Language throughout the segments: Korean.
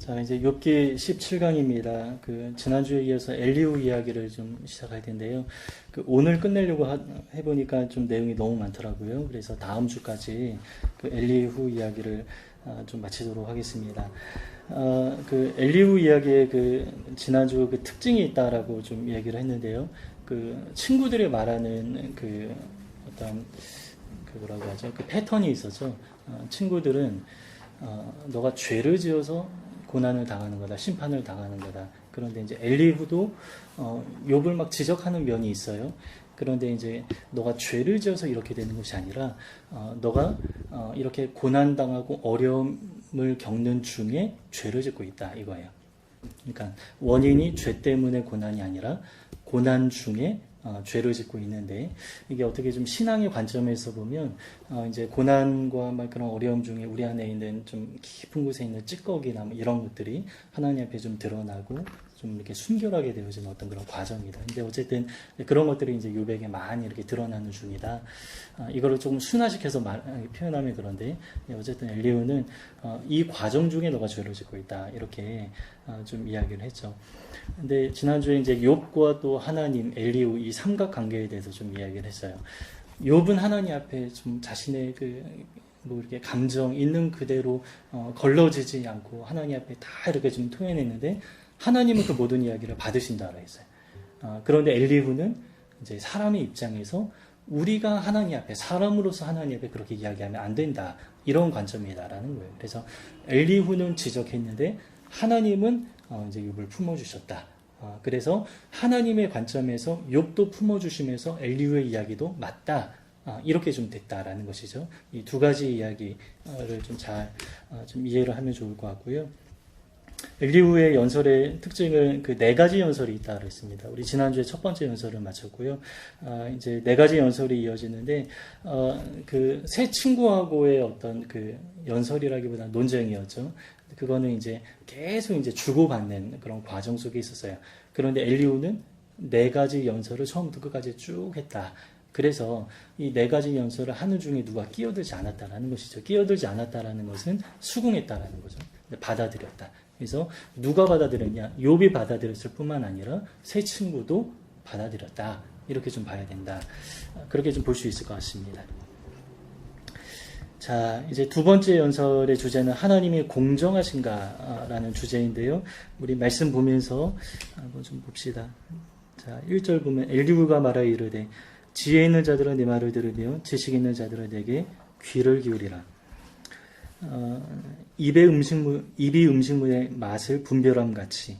자, 이제 욥기 17강입니다. 지난주에 이어서 엘리후 이야기를 좀 시작할 텐데요. 오늘 끝내려고 해보니까 좀 내용이 너무 많더라고요. 그래서 다음 주까지 엘리후 이야기를 좀 마치도록 하겠습니다. 엘리후 이야기에 지난주 특징이 있다라고 좀 이야기를 했는데요. 친구들이 말하는 어떤 뭐라고 하죠? 패턴이 있었죠. 친구들은 너가 죄를 지어서 고난을 당하는 거다, 심판을 당하는 거다. 그런데 이제 엘리후도 욥을 막 지적하는 면이 있어요. 그런데 이제 너가 죄를 지어서 이렇게 되는 것이 아니라 너가 이렇게 고난 당하고 어려움을 겪는 중에 죄를 짓고 있다 이거예요. 그러니까 원인이 죄 때문에 고난이 아니라 고난 중에 죄를 짓고 있는데, 이게 어떻게 좀 신앙의 관점에서 보면 이제 고난과 막 그런 어려움 중에 우리 안에 있는 좀 깊은 곳에 있는 찌꺼기나 뭐 이런 것들이 하나님 앞에 좀 드러나고 좀 이렇게 순결하게 되어지는 어떤 그런 과정이다. 근데 어쨌든 그런 것들이 이제 욥에게 많이 이렇게 드러나는 중이다. 이거를 조금 순화시켜서 표현하면 그런데, 어쨌든 엘리후는 이 과정 중에 너가 죄를 짓고 있다, 이렇게 좀 이야기를 했죠. 근데 지난주에 이제 욥과 또 하나님, 엘리후 이 삼각 관계에 대해서 좀 이야기를 했어요. 욥은 하나님 앞에 좀 자신의 이렇게 감정 있는 그대로 걸러지지 않고 하나님 앞에 다 이렇게 좀 토해냈는데, 하나님은 그 모든 이야기를 받으신다고 했어요. 그런데 엘리후는 이제 사람의 입장에서 우리가 하나님 앞에, 사람으로서 하나님 앞에 그렇게 이야기하면 안 된다, 이런 관점이다라는 거예요. 그래서 엘리후는 지적했는데 하나님은 이제 욥을 품어주셨다. 그래서 하나님의 관점에서 욥도 품어주시면서 엘리후의 이야기도 맞다, 이렇게 좀 됐다라는 것이죠. 이 두 가지 이야기를 좀 잘 좀 이해를 하면 좋을 것 같고요. 엘리후의 연설의 특징은 네 가지 연설이 있다고 했습니다. 우리 지난주에 첫 번째 연설을 마쳤고요. 이제 네 가지 연설이 이어지는데, 새 친구하고의 어떤 연설이라기보다 논쟁이었죠. 그거는 이제 계속 이제 주고받는 그런 과정 속에 있었어요. 그런데 엘리후는 네 가지 연설을 처음부터 끝까지 쭉 했다. 그래서 이 네 가지 연설을 하는 중에 누가 끼어들지 않았다라는 것이죠. 끼어들지 않았다라는 것은 수긍했다라는 거죠. 받아들였다. 그래서 누가 받아들였냐? 욥이 받아들였을 뿐만 아니라 새 친구도 받아들였다. 이렇게 좀 봐야 된다. 그렇게 좀 볼 수 있을 것 같습니다. 자, 이제 두 번째 연설의 주제는 하나님이 공정하신가라는 주제인데요. 우리 말씀 보면서 한번 좀 봅시다. 자, 1절 보면 엘리후가 말하여 이르되 지혜 있는 자들은 내 말을 들으며 지식 있는 자들은 내게 귀를 기울이라. 입이 음식물의 맛을 분별함 같이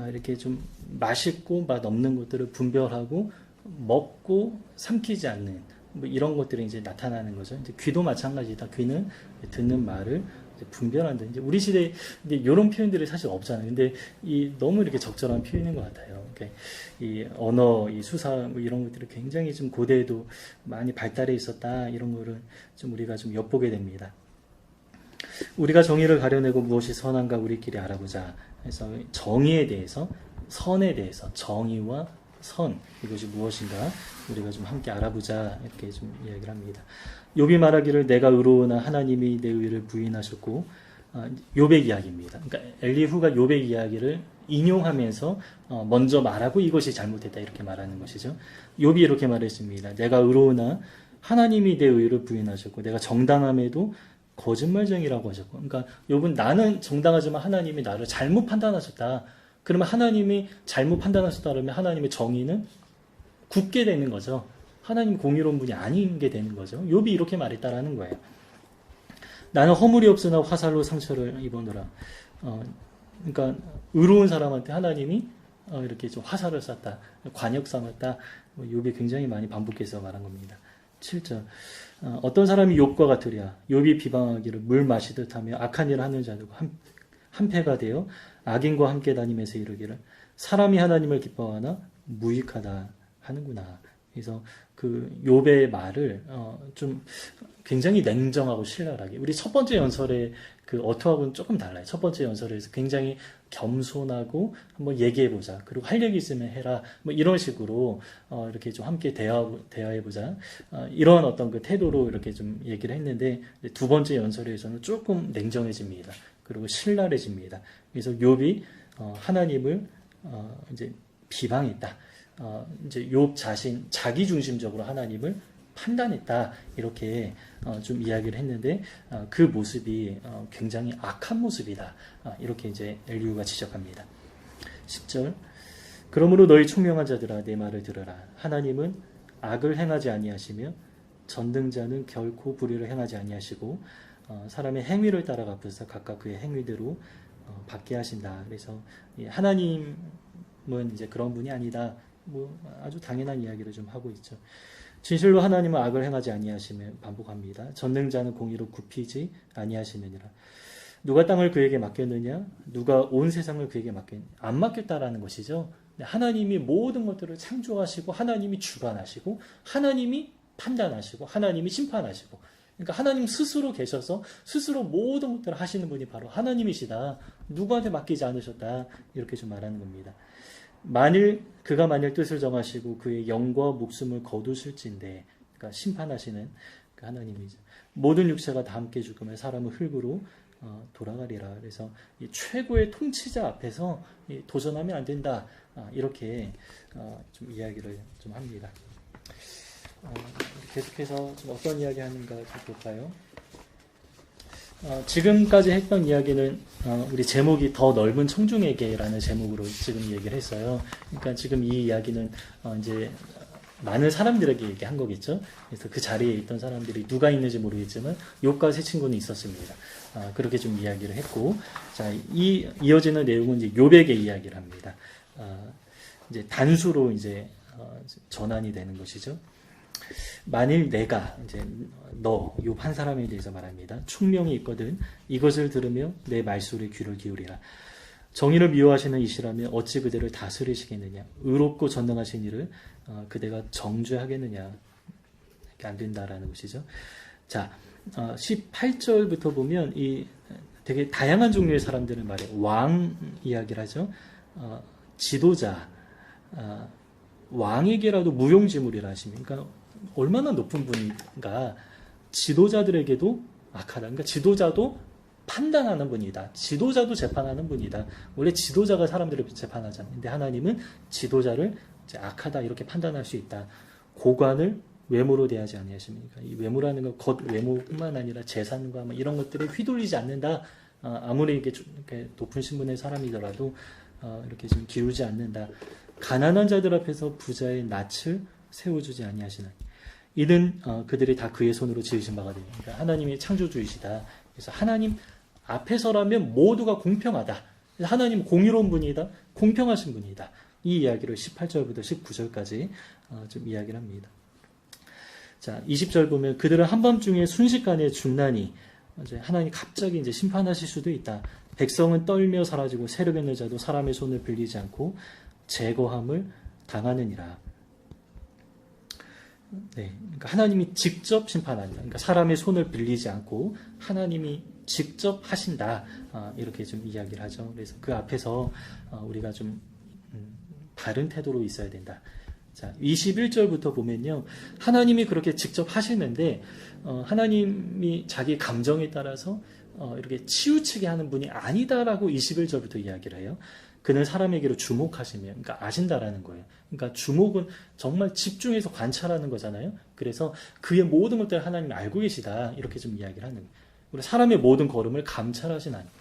이렇게 좀 맛있고 맛 없는 것들을 분별하고 먹고 삼키지 않는 뭐 이런 것들이 이제 나타나는 거죠. 이제 귀도 마찬가지다. 귀는 듣는 말을 분별한다. 이제 우리 시대에 이제 이런 표현들이 사실 없잖아요. 근데 너무 이렇게 적절한 표현인 것 같아요. 그러니까 이 언어, 이 수사 뭐 이런 것들이 굉장히 좀 고대에도 많이 발달해 있었다. 이런 거를 좀 우리가 좀 엿보게 됩니다. 우리가 정의를 가려내고 무엇이 선한가 우리끼리 알아보자. 그래서 정의에 대해서, 선에 대해서, 정의와 선, 이것이 무엇인가 우리가 좀 함께 알아보자, 이렇게 좀 이야기를 합니다. 욥이 말하기를 내가 의로우나 하나님이 내 의를 부인하셨고, 욥의 이야기입니다. 그러니까 엘리후가 욥의 이야기를 인용하면서 먼저 말하고 이것이 잘못됐다, 이렇게 말하는 것이죠. 욥이 이렇게 말했습니다. 내가 의로우나 하나님이 내 의를 부인하셨고 내가 정당함에도 거짓말쟁이라고 하셨고, 그러니까 욥은 나는 정당하지만 하나님이 나를 잘못 판단하셨다. 그러면 하나님이 잘못 판단하셨다 그러면 하나님의 정의는 굳게 되는 거죠. 하나님 공의로운 분이 아닌 게 되는 거죠. 욥이 이렇게 말했다라는 거예요. 나는 허물이 없으나 화살로 상처를 입어노라. 그러니까 의로운 사람한테 하나님이 이렇게 좀 화살을 쐈다, 관역 삼았다. 욥이 굉장히 많이 반복해서 말한 겁니다. 7절. 어떤 사람이 욥과 같으랴. 욥이 비방하기를 물 마시듯 하며 악한 일을 하는 자들과 한패가 되어 악인과 함께 다니면서 이르기를 사람이 하나님을 기뻐하나 무익하다 하는구나. 그래서 욥의 말을 좀 굉장히 냉정하고 신랄하게, 우리 첫 번째 연설의 어투하고는 조금 달라요. 첫 번째 연설에서 굉장히 겸손하고 한번 얘기해보자, 그리고 할 얘기 있으면 해라, 뭐 이런 식으로 이렇게 좀 함께 대화해보자, 이런 어떤 태도로 이렇게 좀 얘기를 했는데, 두 번째 연설에서는 조금 냉정해집니다. 그리고 신랄해집니다. 그래서 욥이 하나님을 이제 비방했다. 이제 욥 자신 자기 중심적으로 하나님을 판단했다. 이렇게 좀 이야기를 했는데 그 모습이 굉장히 악한 모습이다. 이렇게 이제 엘리후가 지적합니다. 10절 그러므로 너희 총명한 자들아 내 말을 들으라. 하나님은 악을 행하지 아니하시며 전능자는 결코 불의를 행하지 아니하시고 사람의 행위를 따라 갚으사 각각 그의 행위대로 받게 하신다. 그래서 하나님은 이제 그런 분이 아니다. 뭐 아주 당연한 이야기를 좀 하고 있죠. 진실로 하나님은 악을 행하지 아니하시며 반복합니다. 전능자는 공의로 굽히지 아니하시느니라. 누가 땅을 그에게 맡겼느냐? 누가 온 세상을 그에게 맡겼느냐? 안 맡겼다라는 것이죠. 하나님이 모든 것들을 창조하시고 하나님이 주관하시고 하나님이 판단하시고 하나님이 심판하시고 그러니까 하나님 스스로 계셔서 스스로 모든 것들을 하시는 분이 바로 하나님이시다. 누구한테 맡기지 않으셨다. 이렇게 좀 말하는 겁니다. 그가 만일 뜻을 정하시고 그의 영과 목숨을 거두실진데 그러니까 심판하시는 그 하나님이죠. 모든 육체가 다 함께 죽으면 사람은 흙으로 돌아가리라. 그래서 이 최고의 통치자 앞에서 도전하면 안 된다. 이렇게 좀 이야기를 좀 합니다. 계속해서 좀 어떤 이야기 하는가 좀 볼까요? 지금까지 했던 이야기는 우리 제목이 더 넓은 청중에게라는 제목으로 지금 얘기를 했어요. 그러니까 지금 이 이야기는 이제 많은 사람들에게 얘기한 거겠죠. 그래서 그 자리에 있던 사람들이 누가 있는지 모르겠지만 욥과 세 친구는 있었습니다. 그렇게 좀 이야기를 했고, 자, 이어지는 내용은 이제 욥에게 이야기를 합니다. 이제 단수로 이제 전환이 되는 것이죠. 만일 내가 이제 너 욥 한 사람에 대해서 말합니다. 총명이 있거든 이것을 들으며 내 말소리에 귀를 기울이라. 정의를 미워하시는 이시라면 어찌 그대를 다스리시겠느냐. 의롭고 전능하신 이를 그대가 정죄하겠느냐. 이렇게 안 된다라는 것이죠. 자, 18절부터 보면 이 되게 다양한 종류의 사람들을 말해. 왕 이야기를 하죠. 지도자, 왕에게라도 무용지물이라 하십니까? 그러니까 얼마나 높은 분인가. 지도자들에게도 악하다. 그러니까 지도자도 판단하는 분이다. 지도자도 재판하는 분이다. 원래 지도자가 사람들을 재판하잖아요. 근데 하나님은 지도자를 이제 악하다 이렇게 판단할 수 있다. 고관을 외모로 대하지 아니하십니까? 이 외모라는 건 겉 외모뿐만 아니라 재산과 이런 것들에 휘둘리지 않는다. 아무리 이렇게 높은 신분의 사람이더라도 이렇게 좀 기울지 않는다. 가난한 자들 앞에서 부자의 낯을 세워주지 아니하시나니 이는 그들이 다 그의 손으로 지으신 바가 됩니다. 그러니까 하나님이 창조주이시다. 그래서 하나님 앞에서라면 모두가 공평하다. 하나님 공의로운 분이다. 공평하신 분이다. 이 이야기를 18절부터 19절까지 좀 이야기를 합니다. 자, 20절 보면 그들은 한밤중에 순식간에 죽나니 이제 하나님 갑자기 이제 심판하실 수도 있다. 백성은 떨며 사라지고 세력있는 자도 사람의 손을 빌리지 않고 제거함을 당하느니라. 네, 그러니까 하나님이 직접 심판한다. 그러니까 사람의 손을 빌리지 않고 하나님이 직접 하신다. 이렇게 좀 이야기를 하죠. 그래서 그 앞에서 우리가 좀 바른 태도로 있어야 된다. 자, 21절부터 보면요. 하나님이 그렇게 직접 하시는데 하나님이 자기 감정에 따라서 이렇게 치우치게 하는 분이 아니다라고 21절부터 이야기를 해요. 그는 사람에게로 주목하시며, 그러니까 아신다라는 거예요. 그러니까 주목은 정말 집중해서 관찰하는 거잖아요. 그래서 그의 모든 것들을 하나님이 알고 계시다. 이렇게 좀 이야기를 하는 거예요. 그리고 사람의 모든 걸음을 감찰하신 하나님.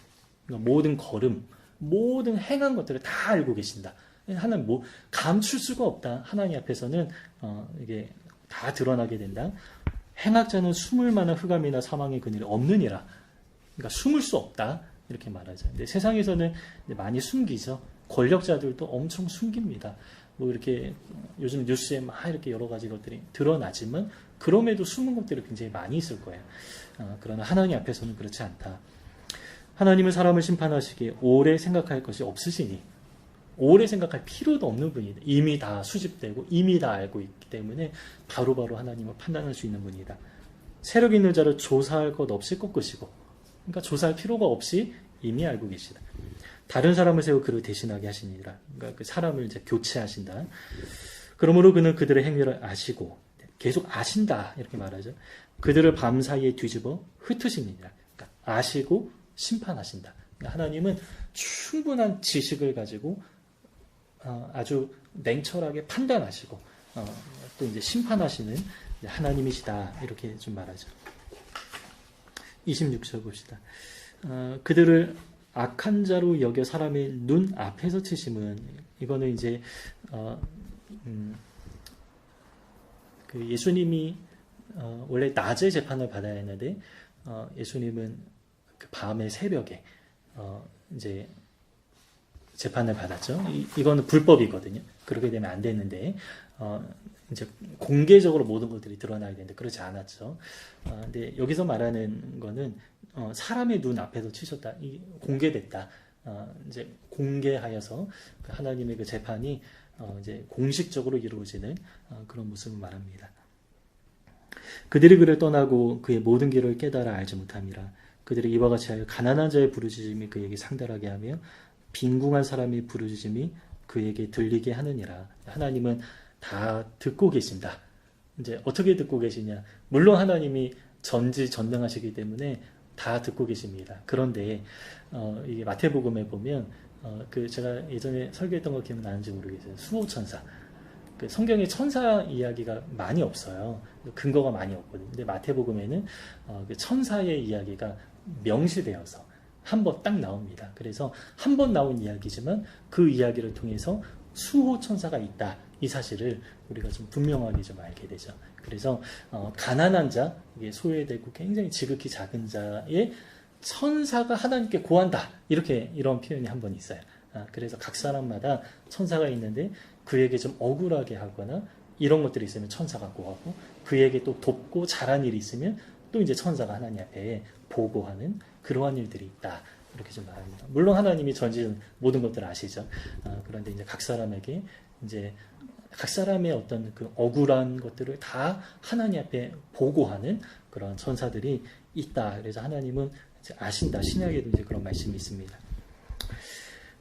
그러니까 모든 걸음, 모든 행한 것들을 다 알고 계신다. 하나님 감출 수가 없다. 하나님 앞에서는 이게 다 드러나게 된다. 행악자는 숨을 만한 흑암이나 사망의 그늘이 없느니라. 그러니까 숨을 수 없다. 이렇게 말하죠. 근데 세상에서는 많이 숨기죠. 권력자들도 엄청 숨깁니다. 뭐 이렇게 요즘 뉴스에 막 이렇게 여러 가지 것들이 드러나지만 그럼에도 숨은 것들이 굉장히 많이 있을 거예요. 그러나 하나님 앞에서는 그렇지 않다. 하나님은 사람을 심판하시기에 오래 생각할 것이 없으시니 오래 생각할 필요도 없는 분이다. 이미 다 수집되고 이미 다 알고 있기 때문에 바로바로 하나님을 판단할 수 있는 분이다. 세력 있는 자를 조사할 것 없이 꺾으시고 그러니까 조사할 필요가 없이 이미 알고 계시다. 다른 사람을 세워 그를 대신하게 하시니라. 그러니까 그 사람을 이제 교체하신다. 그러므로 그는 그들의 행위를 아시고 계속 아신다 이렇게 말하죠. 그들을 밤 사이에 뒤집어 흩으시니라. 그러니까 아시고 심판하신다. 하나님은 충분한 지식을 가지고 아주 냉철하게 판단하시고 또 이제 심판하시는 하나님이시다. 이렇게 좀 말하죠. 26절 봅시다. 그들을 악한 자로 여겨 사람의 눈 앞에서 치심은, 이거는 이제 그 예수님이 원래 낮에 재판을 받아야 했는데 예수님은 그 밤에 새벽에 이제 재판을 받았죠. 이거는 불법이거든요. 그렇게 되면 안 되는데 이제 공개적으로 모든 것들이 드러나야 되는데 그렇지 않았죠. 근데 여기서 말하는 거는 사람의 눈 앞에서 치셨다. 공개됐다. 이제 공개하여서 하나님의 그 재판이 이제 공식적으로 이루어지는 그런 모습을 말합니다. 그들이 그를 떠나고 그의 모든 길을 깨달아 알지 못함이라. 그들이 이와 같이 하여 가난한 자의 부르짖음이 그에게 상달하게 하며 빈궁한 사람의 부르짖음이 그에게 들리게 하느니라. 하나님은 다 듣고 계신다. 이제 어떻게 듣고 계시냐? 물론 하나님이 전지전능하시기 때문에 다 듣고 계십니다. 그런데 이게 마태복음에 보면 그 제가 예전에 설교했던 거 기억나는지 모르겠어요. 수호천사. 그 성경에 천사 이야기가 많이 없어요. 근거가 많이 없거든요. 근데 마태복음에는 그 천사의 이야기가 명시되어서 한 번 딱 나옵니다. 그래서 한 번 나온 이야기지만 그 이야기를 통해서 수호천사가 있다. 이 사실을 우리가 좀 분명하게 좀 알게 되죠. 그래서 가난한 자, 이게 소외되고 굉장히 지극히 작은 자의 천사가 하나님께 구한다. 이런 표현이 한 번 있어요. 그래서 각 사람마다 천사가 있는데 그에게 좀 억울하게 하거나 이런 것들이 있으면 천사가 구하고, 그에게 또 돕고 잘한 일이 있으면 또 이제 천사가 하나님 앞에 보고하는 그러한 일들이 있다. 이렇게 좀 말합니다. 물론 하나님이 전지 모든 것들을 아시죠. 그런데 이제 각 사람에게 이제 각 사람의 어떤 그 억울한 것들을 다 하나님 앞에 보고하는 그런 천사들이 있다. 그래서 하나님은 이제 아신다. 신약에도 이제 그런 말씀이 있습니다.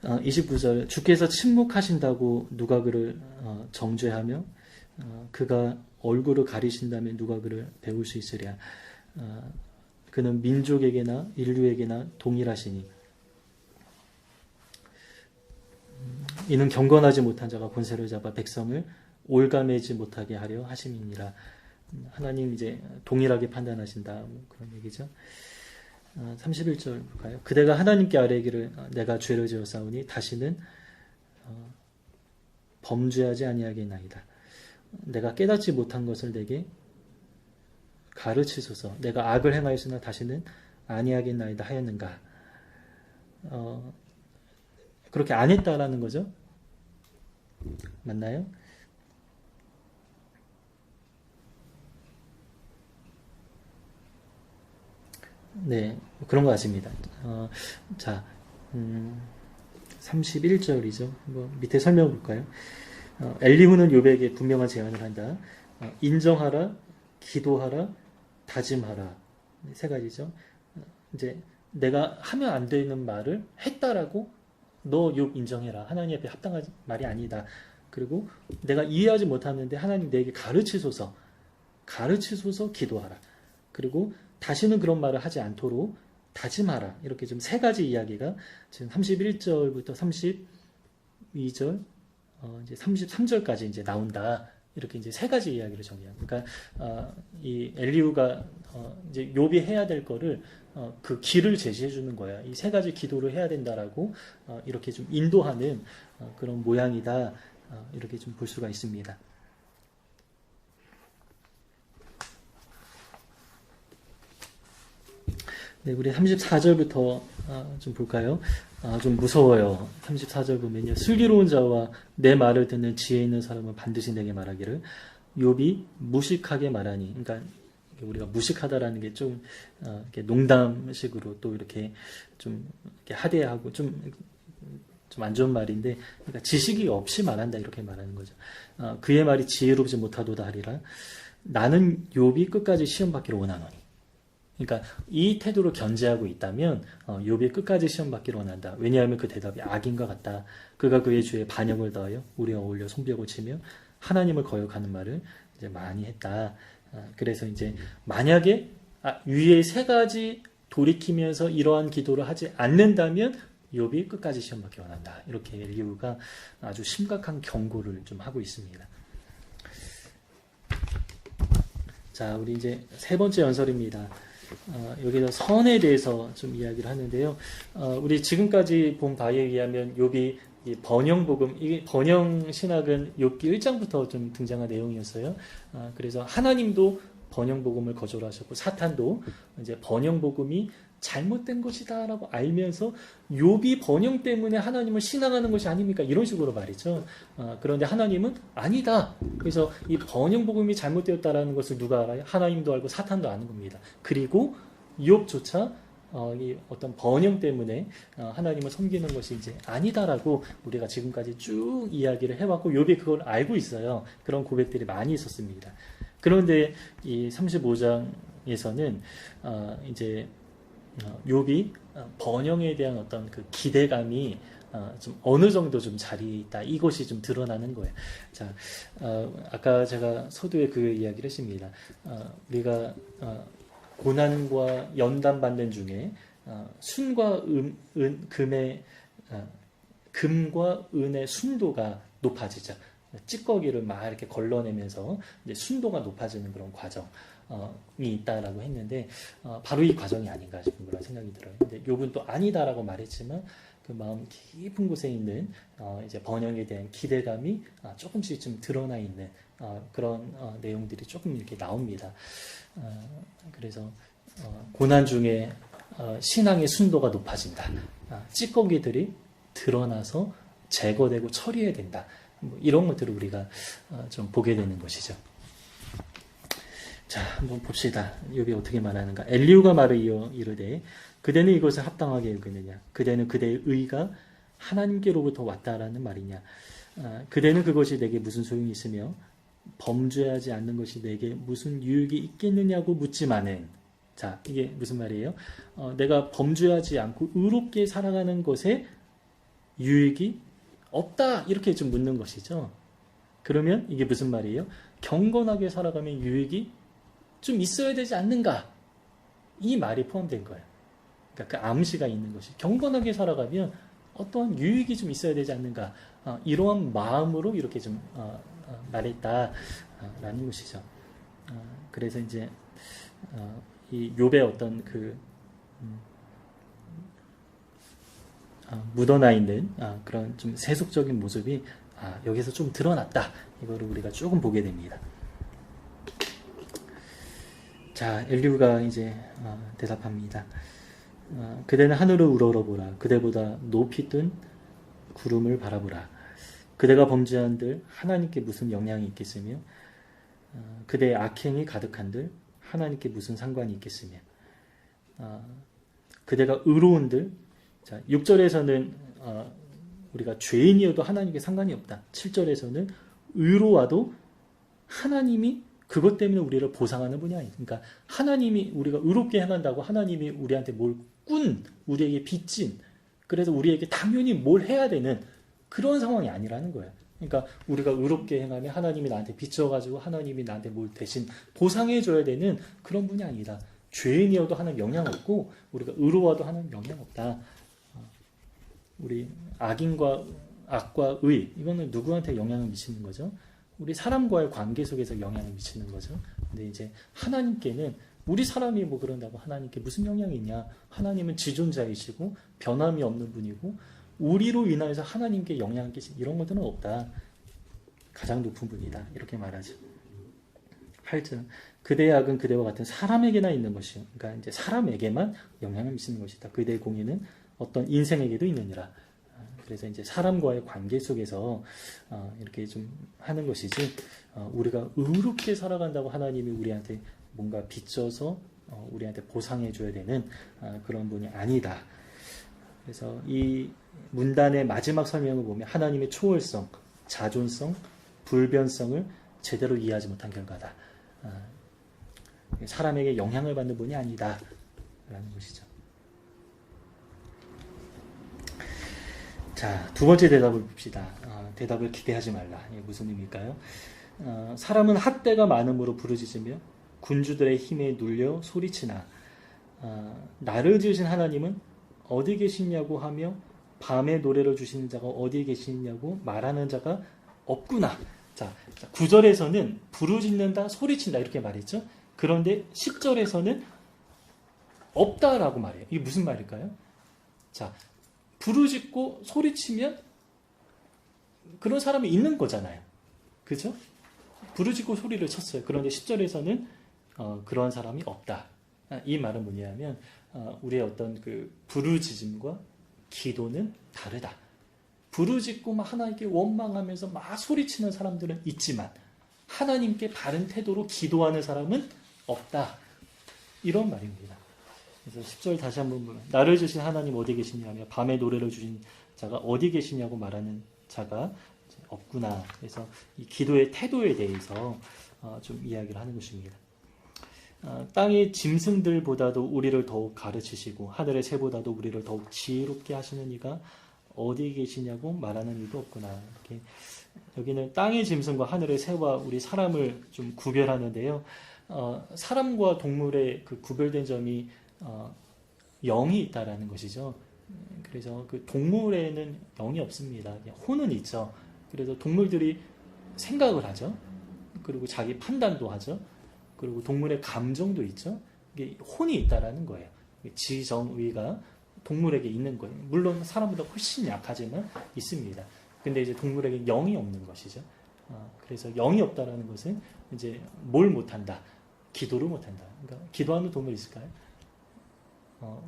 29절 주께서 침묵하신다고 누가 그를 정죄하며 그가 얼굴을 가리신다면 누가 그를 배울 수 있으랴. 그는 민족에게나 인류에게나 동일하시니 이는 경건하지 못한 자가 권세를 잡아 백성을 올가매지 못하게 하려 하심이니라. 하나님 이제 동일하게 판단하신다. 그런 얘기죠. 31절 볼까요? 그대가 하나님께 아뢰기를 내가 죄를 지었사오니 다시는 범죄하지 아니하겠나이다. 내가 깨닫지 못한 것을 내게 가르치소서. 내가 악을 행하였으나 다시는 아니하겠나이다 하였는가. 그렇게 안 했다라는 거죠. 맞나요? 네, 그런 것 같습니다. 자, 31절이죠. 밑에 설명 볼까요? 엘리후는 욥에게 분명한 제안을 한다. 인정하라, 기도하라, 다짐하라. 세 가지죠. 이제 내가 하면 안 되는 말을 했다라고 너 욥 인정해라. 하나님 앞에 합당한 말이 아니다. 그리고 내가 이해하지 못하는데 하나님 내게 가르치소서 기도하라. 그리고 다시는 그런 말을 하지 않도록 다짐하라. 이렇게 좀 세 가지 이야기가 지금 31절부터 32절, 이제 33절까지 이제 나온다. 이렇게 이제 세 가지 이야기를 정리합니다. 그러니까 이 엘리후가 이제 욥이 해야 될 거를 그 길을 제시해 주는 거야. 이 세 가지 기도를 해야 된다라고 이렇게 좀 인도하는 그런 모양이다. 이렇게 좀 볼 수가 있습니다. 네, 우리 34절부터 좀 볼까요? 좀 무서워요. 34절 보면요. 슬기로운 자와 내 말을 듣는 지혜 있는 사람은 반드시 내게 말하기를 욥이 무식하게 말하니. 그러니까 우리가 무식하다라는 게 좀 이렇게 농담식으로 또 이렇게 좀 이렇게 하대하고 좀 안 좋은 말인데, 그러니까 지식이 없이 말한다 이렇게 말하는 거죠. 그의 말이 지혜롭지 못하도다 하리라. 나는 욥이 끝까지 시험 받기를 원하노니. 그러니까 이 태도로 견제하고 있다면 욥이 끝까지 시험 받기를 원한다. 왜냐하면 그 대답이 악인과 같다. 그가 그의 주에 반역을 더하여 우리와 어울려 손뼉을 치며 하나님을 거역하는 말을 이제 많이 했다. 그래서 이제 만약에 위에 세 가지 돌이키면서 이러한 기도를 하지 않는다면 욥이 끝까지 시험 받기 원한다. 이렇게 엘리후가 아주 심각한 경고를 좀 하고 있습니다. 자, 우리 이제 세 번째 연설입니다. 여기서 선에 대해서 좀 이야기를 하는데요. 우리 지금까지 본 바에 의하면 욥이 이 번영복음, 이게 번영 신학은 욥기 1장부터 좀 등장한 내용이었어요. 그래서 하나님도 번영복음을 거절하셨고 사탄도 이제 번영복음이 잘못된 것이다라고 알면서 욥이 번영 때문에 하나님을 신앙하는 것이 아닙니까? 이런 식으로 말이죠. 그런데 하나님은 아니다. 그래서 이 번영복음이 잘못되었다라는 것을 누가 알아요? 하나님도 알고 사탄도 아는 겁니다. 그리고 욥조차 이 어떤 번영 때문에 하나님을 섬기는 것이 이제 아니다라고 우리가 지금까지 쭉 이야기를 해왔고 욥이 그걸 알고 있어요. 그런 고백들이 많이 있었습니다. 그런데 이 35장에서는 이제 욥이 번영에 대한 어떤 그 기대감이 좀 어느 정도 좀 자리에 있다. 이것이 좀 드러나는 거예요. 자, 아까 제가 서두에 그 이야기를 했습니다. 우리가 고난과 연단받는 중에 순과 금과 은의 순도가 높아지죠. 찌꺼기를 막 이렇게 걸러내면서 이제 순도가 높아지는 그런 과정이 있다라고 했는데 바로 이 과정이 아닌가 싶은 그런 생각이 들어요. 근데 욥은 또 아니다라고 말했지만 그 마음 깊은 곳에 있는 이제 번영에 대한 기대감이 조금씩 좀 드러나 있는 그런 내용들이 조금 이렇게 나옵니다. 그래서 고난 중에 신앙의 순도가 높아진다. 찌꺼기들이 드러나서 제거되고 처리해야 된다. 뭐 이런 것들을 우리가 좀 보게 되는 것이죠. 자, 한번 봅시다. 욥이 어떻게 말하는가. 엘리후가 말을 이어 이르되 그대는 이것을 합당하게 여기느냐. 그대는 그대의 의가 하나님께로부터 왔다라는 말이냐. 그대는 그것이 내게 무슨 소용이 있으며 범죄하지 않는 것이 내게 무슨 유익이 있겠느냐고 묻지만은, 자, 이게 무슨 말이에요? 내가 범죄하지 않고 의롭게 살아가는 것에 유익이 없다, 이렇게 좀 묻는 것이죠. 그러면 이게 무슨 말이에요? 경건하게 살아가면 유익이 좀 있어야 되지 않는가? 이 말이 포함된 거예요. 그러니까 그 암시가 있는 것이 경건하게 살아가면 어떤 유익이 좀 있어야 되지 않는가? 이러한 마음으로 이렇게 좀 말했다라는 것이죠. 그래서 이제 이 욥의 어떤 그 묻어나 있는 그런 좀 세속적인 모습이 여기서 좀 드러났다. 이거를 우리가 조금 보게 됩니다. 자, 엘리후가 이제 대답합니다. 그대는 하늘을 우러러보라. 그대보다 높이 뜬 구름을 바라보라. 그대가 범죄한들 하나님께 무슨 영향이 있겠으며 그대의 악행이 가득한들 하나님께 무슨 상관이 있겠으며 그대가 의로운들, 자, 6절에서는 우리가 죄인이어도 하나님께 상관이 없다. 7절에서는 의로와도 하나님이 그것 때문에 우리를 보상하는 분이 아니다. 그러니까 하나님이 우리가 의롭게 행한다고 하나님이 우리한테 뭘 우리에게 빚진, 그래서 우리에게 당연히 뭘 해야 되는 그런 상황이 아니라는 거예요. 그러니까 우리가 의롭게 행하면 하나님이 나한테 빚져가지고 하나님이 나한테 뭘 대신 보상해줘야 되는 그런 분이 아니다. 죄인이어도 하나님 영향 없고 우리가 의로워도 하나님 영향 없다. 우리 악인과 악과 의, 이거는 누구한테 영향을 미치는 거죠? 우리 사람과의 관계 속에서 영향을 미치는 거죠. 근데 이제 하나님께는 우리 사람이 뭐 그런다고 하나님께 무슨 영향이 있냐? 하나님은 지존자이시고 변함이 없는 분이고 우리로 인하여서 하나님께 영향을 끼친 이런 것들은 없다. 가장 높은 분이다. 이렇게 말하죠. 8절. 그대의 악은 그대와 같은 사람에게나 있는 것이요. 그러니까 이제 사람에게만 영향을 미치는 것이다. 그대의 공의는 어떤 인생에게도 있느니라. 그래서 이제 사람과의 관계 속에서 이렇게 좀 하는 것이지, 우리가 의롭게 살아간다고 하나님이 우리한테 뭔가 빚져서 우리한테 보상해 줘야 되는 그런 분이 아니다. 그래서 이 문단의 마지막 설명을 보면 하나님의 초월성, 자존성, 불변성을 제대로 이해하지 못한 결과다. 사람에게 영향을 받는 분이 아니다 라는 것이죠. 자, 두 번째 대답을 봅시다. 대답을 기대하지 말라. 이게 무슨 의미일까요? 사람은 핫대가 많음으로 부르짖으며 군주들의 힘에 눌려 소리치나 나를 지으신 하나님은 어디 계시냐고 하며 밤에 노래를 주시는 자가 어디 계시냐고 말하는 자가 없구나. 자, 9절에서는 부르짖는다, 소리친다 이렇게 말했죠. 그런데 10절에서는 없다라고 말해요. 이게 무슨 말일까요? 자, 부르짖고 소리치면 그런 사람이 있는 거잖아요. 그죠? 부르짖고 소리를 쳤어요. 그런데 10절에서는 그런 사람이 없다. 이 말은 뭐냐면 우리의 어떤 그 부르짖음과 기도는 다르다. 부르짖고 막 하나님께 원망하면서 막 소리치는 사람들은 있지만 하나님께 바른 태도로 기도하는 사람은 없다. 이런 말입니다. 그래서 10절 다시 한번 보면 나를 주신 하나님 어디 계시냐며 밤에 노래를 주신 자가 어디 계시냐고 말하는 자가 없구나. 그래서 이 기도의 태도에 대해서 좀 이야기를 하는 것입니다. 땅의 짐승들보다도 우리를 더욱 가르치시고 하늘의 새보다도 우리를 더욱 지혜롭게 하시는 이가 어디 계시냐고 말하는 이도 없구나. 이렇게 여기는 땅의 짐승과 하늘의 새와 우리 사람을 좀 구별하는데요. 사람과 동물의 그 구별된 점이 영이 있다라는 것이죠. 그래서 그 동물에는 영이 없습니다. 혼은 있죠. 그래서 동물들이 생각을 하죠. 그리고 자기 판단도 하죠. 그리고 동물의 감정도 있죠. 이게 혼이 있다라는 거예요. 지정의가 동물에게 있는 거예요. 물론 사람보다 훨씬 약하지만 있습니다. 근데 이제 동물에게 영이 없는 것이죠. 그래서 영이 없다라는 것은 이제 뭘 못한다? 기도를 못한다. 그러니까 기도하는 동물 있을까요?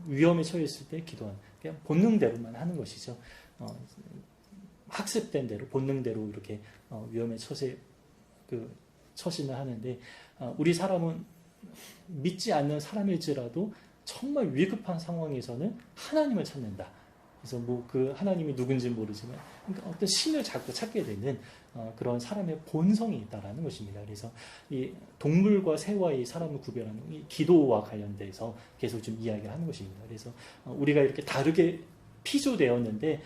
위험에 처했을 때 기도하는. 그냥 본능대로만 하는 것이죠. 학습된 대로, 본능대로 이렇게 위험에 처신을 하는데 우리 사람은 믿지 않는 사람일지라도 정말 위급한 상황에서는 하나님을 찾는다. 그래서 뭐 그 하나님이 누군지 모르지만 그러니까 어떤 신을 자꾸 찾게 되는 그런 사람의 본성이 있다라는 것입니다. 그래서 이 동물과 새와 이 사람을 구별하는 이 기도와 관련돼서 계속 좀 이야기를 하는 것입니다. 그래서 우리가 이렇게 다르게 피조되었는데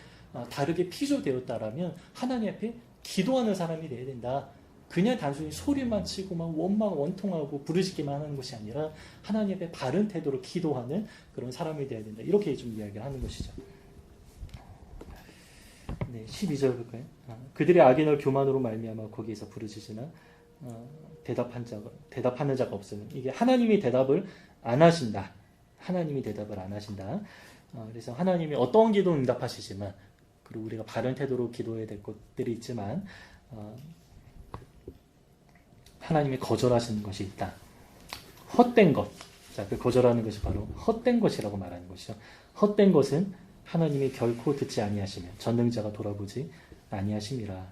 다르게 피조되었다라면 하나님 앞에 기도하는 사람이 되어야 된다. 그냥 단순히 소리만 치고 막 원통하고 부르짖기만 하는 것이 아니라 하나님 앞에 바른 태도로 기도하는 그런 사람이 되어야 된다. 이렇게 좀 이야기를 하는 것이죠. 네, 12절 볼까요? 그들의 악인을 교만으로 말미암아 거기에서 부르짖으나 대답하는 자가 없으면 이게 하나님이 대답을 안 하신다. 하나님이 대답을 안 하신다. 그래서 하나님이 어떤 기도 응답하시지만 그리고 우리가 바른 태도로 기도해야 될 것들이 있지만 하나님이 거절하시는 것이 있다. 헛된 것. 자, 그 거절하는 것이 바로 헛된 것이라고 말하는 것이죠. 헛된 것은 하나님이 결코 듣지 아니하시며 전능자가 돌아보지 아니하심이라.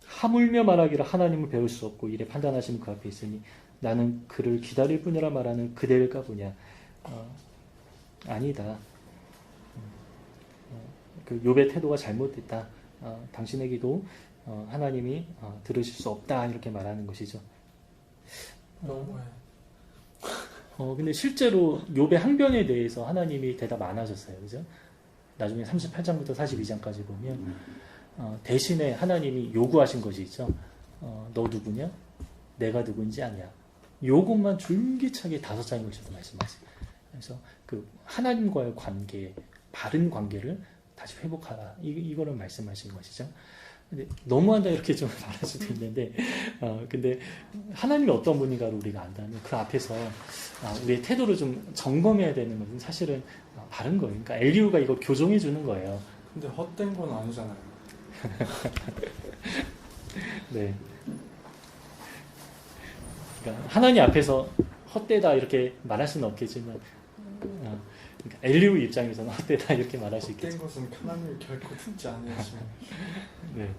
하물며 말하기를 하나님을 배울 수 없고 이래 판단하시는 그 앞에 있으니 나는 그를 기다릴 뿐이라 말하는 그대일까 보냐. 아니다. 그 욥의 태도가 잘못됐다. 당신의 기도 하나님이 들으실 수 없다 이렇게 말하는 것이죠. 너무해. 근데 실제로 욥의 항변에 대해서 하나님이 대답 안 하셨어요. 그죠? 나중에 38장부터 42장까지 보면 대신에 하나님이 요구하신 것이 있죠. 너 누구냐? 내가 누군지 아냐? 요것만 줄기차게 5장에 걸쳐서 말씀하세요. 그래서 그 하나님과의 관계, 바른 관계를 다시 회복하라. 이거를 말씀하신 것이죠. 근데 너무한다 이렇게 좀 말할 수도 있는데 근데 하나님이 어떤 분인가를 우리가 안다면 그 앞에서 우리의 태도를 좀 점검해야 되는 것은 사실은 바른 거예요. 그러니까 엘리후가 이거 교정해 주는 거예요. 근데 헛된 건 아니잖아요. 네. 그러니까 하나님 앞에서 헛되다 이렇게 말할 수는 없겠지만 그러니까 엘리후 입장에서는 헛되다 이렇게 말할 수 있겠죠. 헛된 것은 하나님이 결코 듣지 않으시면. 네.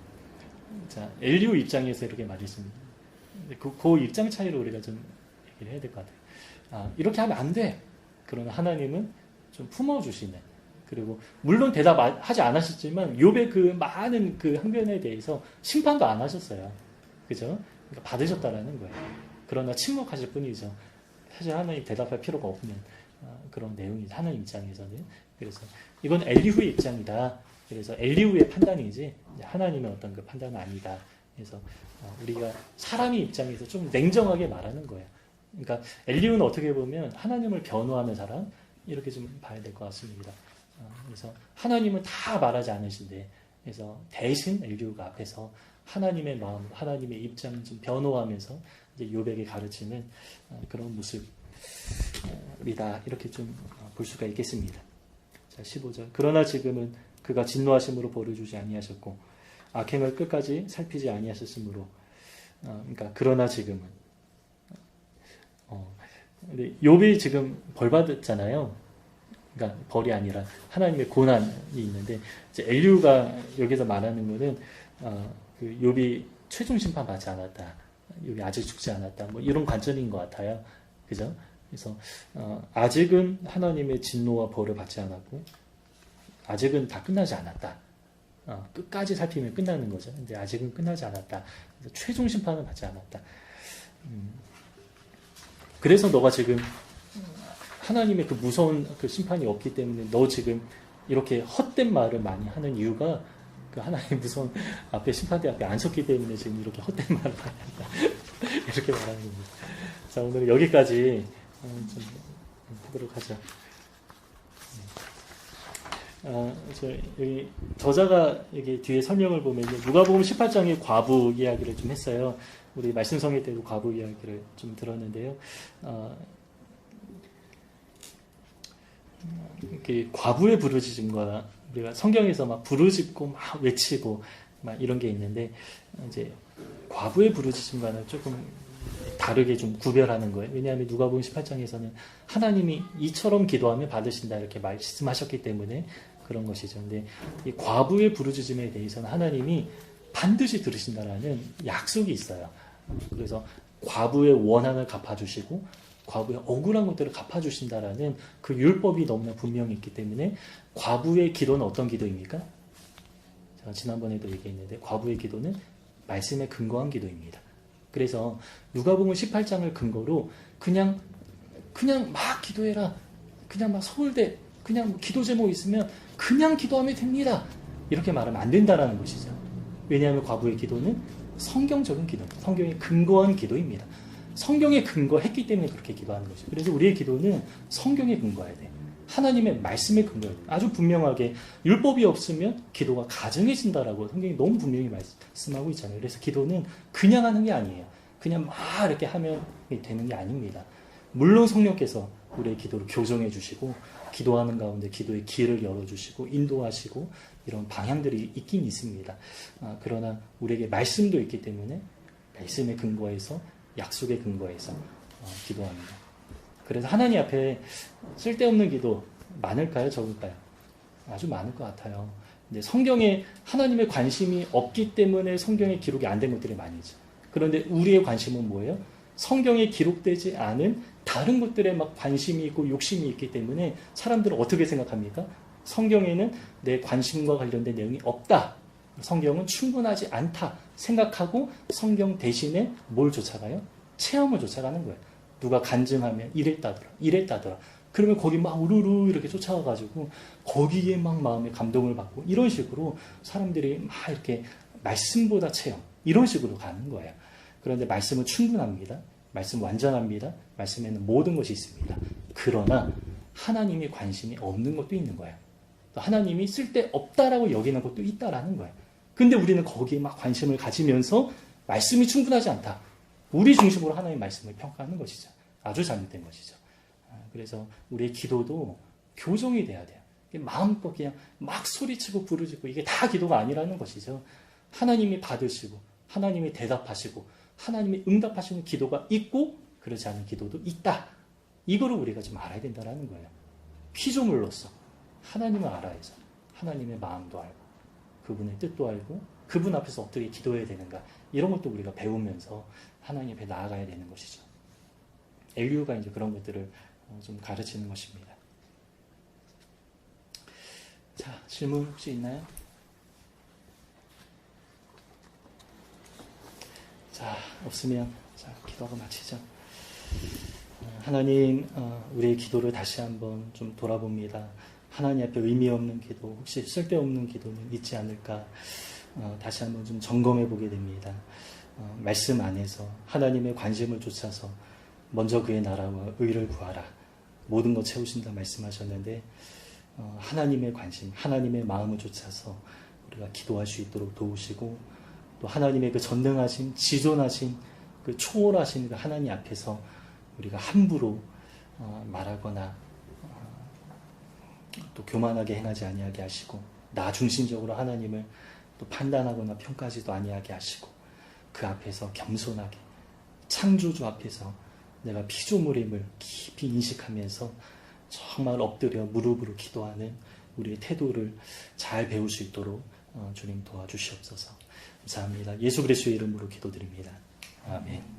자, 엘리후 입장에서 이렇게 말했습니다. 그 입장 차이로 우리가 좀 얘기를 해야 될 것 같아요. 이렇게 하면 안 돼. 그러나 하나님은 좀 품어주시는. 그리고 물론 대답하지 않으셨지만 욥의 그 많은 그 항변에 대해서 심판도 안 하셨어요. 그죠? 그러니까 받으셨다라는 거예요. 그러나 침묵하실 뿐이죠. 사실 하나님 대답할 필요가 없는 그런 내용이 하나님 입장에서는. 그래서 이건 엘리후의 입장이다. 그래서 엘리후의 판단이지 하나님의 어떤 그 판단은 아니다. 그래서 우리가 사람의 입장에서 좀 냉정하게 말하는 거예요. 그러니까 엘리후는 어떻게 보면 하나님을 변호하는 사람 이렇게 좀 봐야 될 것 같습니다. 그래서 하나님은 다 말하지 않으신데 그래서 대신 엘리후가 앞에서 하나님의 마음, 하나님의 입장을 좀 변호하면서 이제 요백에 가르치는 그런 모습이다 이렇게 좀 볼 수가 있겠습니다. 자, 15절. 그러나 지금은 그가 진노하심으로 벌을 주지 아니하셨고 악행을 끝까지 살피지 아니하셨으므로 그러니까 그러나 지금은 근데 욥이 지금 벌 받았잖아요. 그러니까 벌이 아니라 하나님의 고난이 있는데 이제 엘리후가 여기서 말하는 거는 그 욥이 최종 심판 받지 않았다. 욥이 아직 죽지 않았다. 뭐 이런 관점인 것 같아요. 그죠? 그래서 아직은 하나님의 진노와 벌을 받지 않았고 아직은 다 끝나지 않았다. 끝까지 살피면 끝나는 거죠. 근데 아직은 끝나지 않았다. 그래서 최종 심판은 받지 않았다. 그래서 너가 지금 하나님의 그 무서운 그 심판이 없기 때문에 너 지금 이렇게 헛된 말을 많이 하는 이유가 그 하나님의 무서운 앞에 심판대 앞에 안 섰기 때문에 지금 이렇게 헛된 말을 많이 한다. 이렇게 말하는 겁니다. 자, 오늘은 여기까지 좀 하도록 하죠. 여기 저자가 여기 뒤에 설명을 보면 누가복음 18장의 과부 이야기를 좀 했어요. 우리 말씀성회 때도 과부 이야기를 좀 들었는데요. 과부의 부르짖음과 우리가 성경에서 막 부르짖고 막 외치고 막 이런 게 있는데 이제 과부의 부르짖음과는 조금 다르게 좀 구별하는 거예요. 왜냐하면 누가복음 18장에서는 하나님이 이처럼 기도하면 받으신다 이렇게 말씀하셨기 때문에 그런 것이죠. 근데 이 과부의 부르짖음에 대해서는 하나님이 반드시 들으신다라는 약속이 있어요. 그래서 과부의 원한을 갚아주시고 과부의 억울한 것들을 갚아주신다라는 그 율법이 너무나 분명히 있기 때문에 과부의 기도는 어떤 기도입니까? 제가 지난번에도 얘기했는데 과부의 기도는 말씀에 근거한 기도입니다. 그래서 누가복음 18장을 근거로 그냥 막 기도해라. 그냥 막 서울대 그냥 기도 제목 있으면 그냥 기도하면 됩니다. 이렇게 말하면 안 된다라는 것이죠. 왜냐하면 과부의 기도는 성경적인 기도, 성경에 근거한 기도입니다. 성경에 근거했기 때문에 그렇게 기도하는 것이죠. 그래서 우리의 기도는 성경에 근거해야 돼요. 하나님의 말씀에 근거해야 돼요. 아주 분명하게 율법이 없으면 기도가 가증해진다라고 성경이 너무 분명히 말씀하고 있잖아요. 그래서 기도는 그냥 하는 게 아니에요. 그냥 막 이렇게 하면 되는 게 아닙니다. 물론 성령께서 우리의 기도를 교정해 주시고 기도하는 가운데 기도의 길을 열어주시고 인도하시고 이런 방향들이 있긴 있습니다. 그러나 우리에게 말씀도 있기 때문에 말씀에 근거해서 약속에 근거해서 기도합니다. 그래서 하나님 앞에 쓸데없는 기도 많을까요? 적을까요? 아주 많을 것 같아요. 근데 성경에 하나님의 관심이 없기 때문에 성경에 기록이 안 된 것들이 많이죠. 그런데 우리의 관심은 뭐예요? 성경에 기록되지 않은 다른 것들에 막 관심이 있고 욕심이 있기 때문에 사람들은 어떻게 생각합니까? 성경에는 내 관심과 관련된 내용이 없다. 성경은 충분하지 않다 생각하고 성경 대신에 뭘 쫓아가요? 체험을 쫓아가는 거예요. 누가 간증하면 이랬다더라. 그러면 거기 막 우르르 이렇게 쫓아가가지고 거기에 막 마음의 감동을 받고 이런 식으로 사람들이 막 이렇게 말씀보다 체험 이런 식으로 가는 거예요. 그런데 말씀은 충분합니다. 말씀 완전합니다. 말씀에는 모든 것이 있습니다. 그러나 하나님이 관심이 없는 것도 있는 거예요. 하나님이 쓸데없다라고 여기는 것도 있다라는 거예요. 근데 우리는 거기에 막 관심을 가지면서 말씀이 충분하지 않다. 우리 중심으로 하나님의 말씀을 평가하는 것이죠. 아주 잘못된 것이죠. 그래서 우리의 기도도 교정이 돼야 돼요. 마음껏 그냥 막 소리치고 부르짖고 이게 다 기도가 아니라는 것이죠. 하나님이 받으시고 하나님이 대답하시고 하나님이 응답하시는 기도가 있고 그렇지 않은 기도도 있다. 이거를 우리가 좀 알아야 된다는 거예요. 피조물로서 하나님을 알아야죠. 하나님의 마음도 알고 그분의 뜻도 알고 그분 앞에서 어떻게 기도해야 되는가 이런 것도 우리가 배우면서 하나님 앞에 나아가야 되는 것이죠. 엘리후가 이제 그런 것들을 좀 가르치는 것입니다. 자, 질문 혹시 있나요? 자, 없으면 자, 기도하고 마치죠. 하나님, 우리의 기도를 다시 한번 좀 돌아봅니다. 하나님 앞에 의미 없는 기도, 혹시 쓸데없는 기도는 있지 않을까 다시 한번 좀 점검해 보게 됩니다. 말씀 안에서 하나님의 관심을 쫓아서 먼저 그의 나라와 의를 구하라. 모든 것 채우신다 말씀하셨는데 하나님의 관심, 하나님의 마음을 쫓아서 우리가 기도할 수 있도록 도우시고 또 하나님의 그 전능하신, 지존하신, 그 초월하신 그 하나님 앞에서 우리가 함부로 말하거나 또 교만하게 행하지 아니하게 하시고 나 중심적으로 하나님을 또 판단하거나 평가하지도 아니하게 하시고 그 앞에서 겸손하게 창조주 앞에서 내가 피조물임을 깊이 인식하면서 정말 엎드려 무릎으로 기도하는 우리의 태도를 잘 배울 수 있도록 주님 도와주시옵소서. 감사합니다. 예수 그리스도의 이름으로 기도드립니다. 아멘.